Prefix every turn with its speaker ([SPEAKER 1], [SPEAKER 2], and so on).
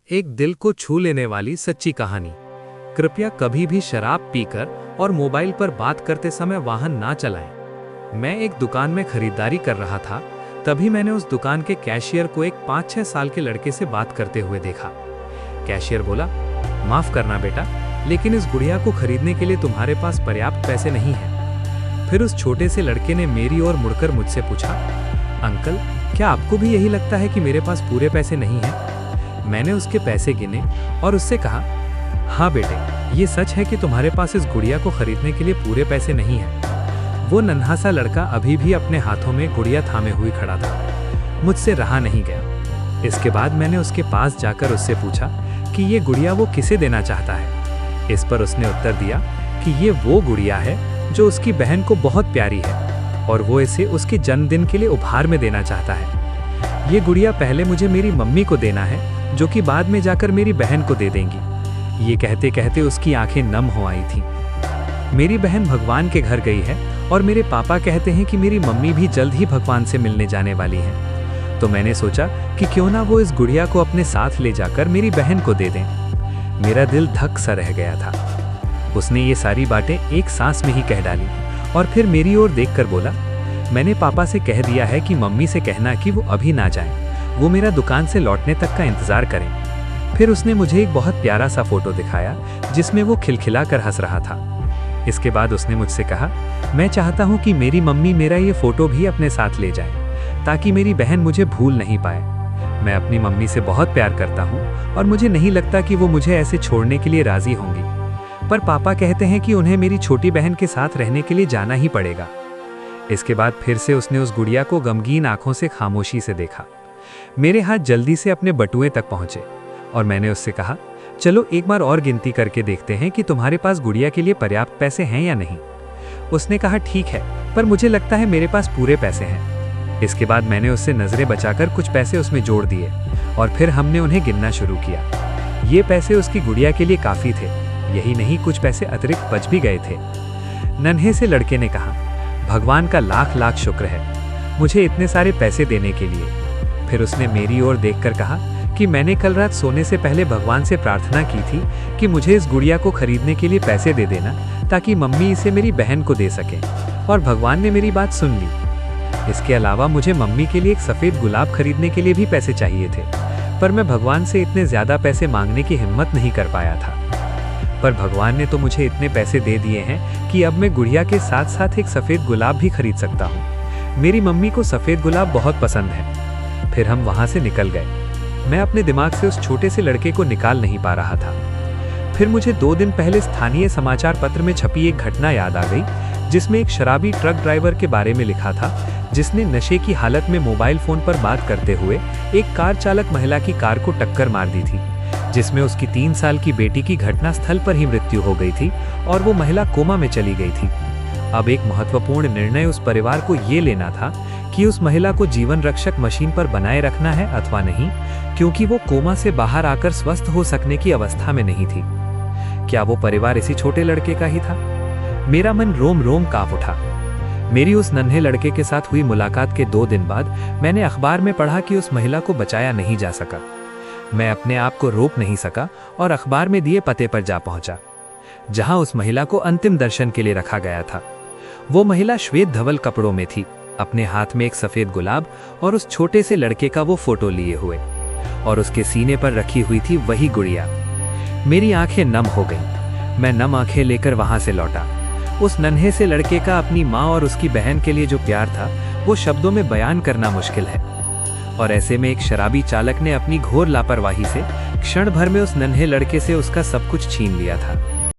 [SPEAKER 1] एक दिल को छू लेने वाली सच्ची कहानी। कृपया कभी भी शराब पीकर और मोबाइल पर बात करते समय वाहन ना चलाएं। मैं एक दुकान में खरीदारी कर रहा था, तभी मैंने उस दुकान के कैशियर को एक 5-6 साल के लड़के से बात करते हुए देखा। कैशियर बोला, माफ करना बेटा, लेकिन इस गुड़िया को खरीदने के लिए तुम्हारे पास पर्याप्त पैसे नहीं हैं। फिर उस छोटे से लड़के ने मेरी ओर मुड़कर मुझसे पूछा, अंकल, क्या आपको भी यही लगता है कि मेरे पास पूरे पैसे नहीं हैं? मैंने उसके पैसे गिने और उससे कहा, हाँ बेटे, ये सच है कि तुम्हारे पास इस गुड़िया को खरीदने के लिए पूरे पैसे नहीं हैं। वो नन्हा सा लड़का अभी भी अपने हाथों में गुड़िया थामे हुए खड़ा था। मुझसे रहा नहीं गया। इसके बाद मैंने उसके पास जाकर उससे पूछा कि ये गुड़िया वो किसे देना चाहता है। इस पर उसने उत्तर दिया कि ये वो गुड़िया है जो उसकी बहन को बहुत प्यारी है और वो इसे उसके जन्मदिन के लिए उपहार में देना चाहता है। ये गुड़िया पहले मुझे मेरी मम्मी को देना है, जो कि बाद में जाकर मेरी बहन को दे देंगी। ये कहते कहते उसकी आंखें नम हो आई थीं। मेरी बहन भगवान के घर गई है और मेरे पापा कहते हैं कि मेरी मम्मी भी जल्द ही भगवान से मिलने जाने वाली हैं। तो मैंने सोचा कि क्यों ना वो इस गुड़िया को अपने साथ ले जाकर मेरी बहन को दे दें। मेरा दिल धक सा रह गया था। उसने ये सारी बातें एक सांस में ही कह डाली और फिर मेरी ओर देखकर बोला, मैंने पापा से कह दिया है कि मम्मी से कहना कि वो अभी ना जाएं, वो मेरा दुकान से लौटने तक का इंतजार करें। फिर उसने मुझे एक बहुत प्यारा सा फोटो दिखाया जिसमें वो खिलखिलाकर हंस रहा था। इसके बाद उसने मुझसे कहा, मैं चाहता हूँ कि मेरी मम्मी मेरा ये फोटो भी अपने साथ ले जाए ताकि मेरी बहन मुझे भूल नहीं पाए। मैं अपनी मम्मी से बहुत प्यार करता हूँ और मुझे नहीं लगता कि वो मुझे ऐसे छोड़ने के लिए राजी होंगी, पर पापा कहते हैं कि उन्हें मेरी छोटी बहन के साथ रहने के लिए जाना ही पड़ेगा। इसके बाद फिर से उसने उस गुड़िया को गमगीन आंखों से खामोशी से देखा। मेरे हाथ जल्दी से अपने बटुए तक पहुंचे और मैंने उससे कहा, चलो एक बार और गिनती करके देखते हैं कि तुम्हारे पास गुड़िया के लिए पर्याप्त पैसे हैं या नहीं। उसने कहा, ठीक है, पर मुझे लगता है मेरे पास पूरे पैसे हैं। इसके बाद मैंने उससे नजरें बचाकर कुछ पैसे उसमें जोड़ दिए और फिर हमने उन्हें गिनना शुरू किया। ये पैसे उसकी गुड़िया के लिए काफी थे। यही नहीं, कुछ पैसे अतिरिक्त बच भी गए थे। नन्हे से लड़के ने कहा, भगवान का लाख लाख शुक्र है मुझे इतने सारे पैसे देने के लिए। फिर उसने मेरी ओर देखकर कहा कि मैंने कल रात सोने से पहले भगवान से प्रार्थना की थी कि मुझे इस गुड़िया को खरीदने के लिए पैसे दे देना ताकि मम्मी इसे मेरी बहन को दे सके, और भगवान ने मेरी बात सुन ली। इसके अलावा मुझे मम्मी के लिए एक सफ़ेद गुलाब खरीदने के लिए भी पैसे चाहिए थे, पर मैं भगवान से इतने ज़्यादा पैसे मांगने की हिम्मत नहीं कर पाया था। पर भगवान ने तो मुझे इतने पैसे दे दिए हैं कि अब मैं गुड़िया के साथ साथ एक सफ़ेद गुलाब भी खरीद सकता हूँ। मेरी मम्मी को सफ़ेद गुलाब बहुत पसंद है। फिर हम वहां से निकल गए। मैं अपने दिमाग से उस छोटे से लड़के को निकाल नहीं पा रहा था। फिर मुझे 2 दिन पहले स्थानीय समाचार पत्र में छपी एक घटना याद आ गई, जिसमें एक शराबी ट्रक ड्राइवर के बारे में लिखा था जिसने नशे की हालत में मोबाइल फोन पर बात करते हुए एक कार चालक महिला की कार को टक्कर मार दी थी, जिसमें उसकी 3 साल की बेटी की घटनास्थल पर ही मृत्यु हो गई थी और वो महिला कोमा में चली गई थी। अब एक महत्वपूर्ण निर्णय उस परिवार को ये लेना था कि उस महिला को जीवन रक्षक मशीन पर बनाए रखना है अथवा नहीं, क्योंकि वो कोमा से बाहर आकर स्वस्थ हो सकने की अवस्था में नहीं थी। क्या वो परिवार इसी छोटे लड़के का ही था? मेरा मन रोम रोम कांप उठा। मेरी उस नन्हे लड़के के साथ हुई मुलाकात के 2 दिन बाद मैंने अखबार में पढ़ा कि उस महिला को बचाया नहीं जा सका। मैं अपने आप को रोक नहीं सका और अखबार में दिए पते पर जा पहुंचा, जहां उस महिला को अंतिम दर्शन के लिए रखा गया था। वो महिला श्वेत धवल कपड़ों में थी, अपने हाथ में एक सफेद गुलाब और उस छोटे से लड़के का वो फोटो लिए हुए, और उसके सीने पर रखी हुई थी वही गुड़िया। मेरी आंखें नम हो गईं। मैं नम आंखें लेकर वहां से लौटा। उस नन्हे से लड़के का अपनी माँ और उसकी बहन के लिए जो प्यार था वो शब्दों में बयान करना मुश्किल है, और ऐसे में एक शराबी चालक ने अपनी घोर लापरवाही से क्षण भर में उस नन्हे लड़के से उसका सब कुछ छीन लिया था।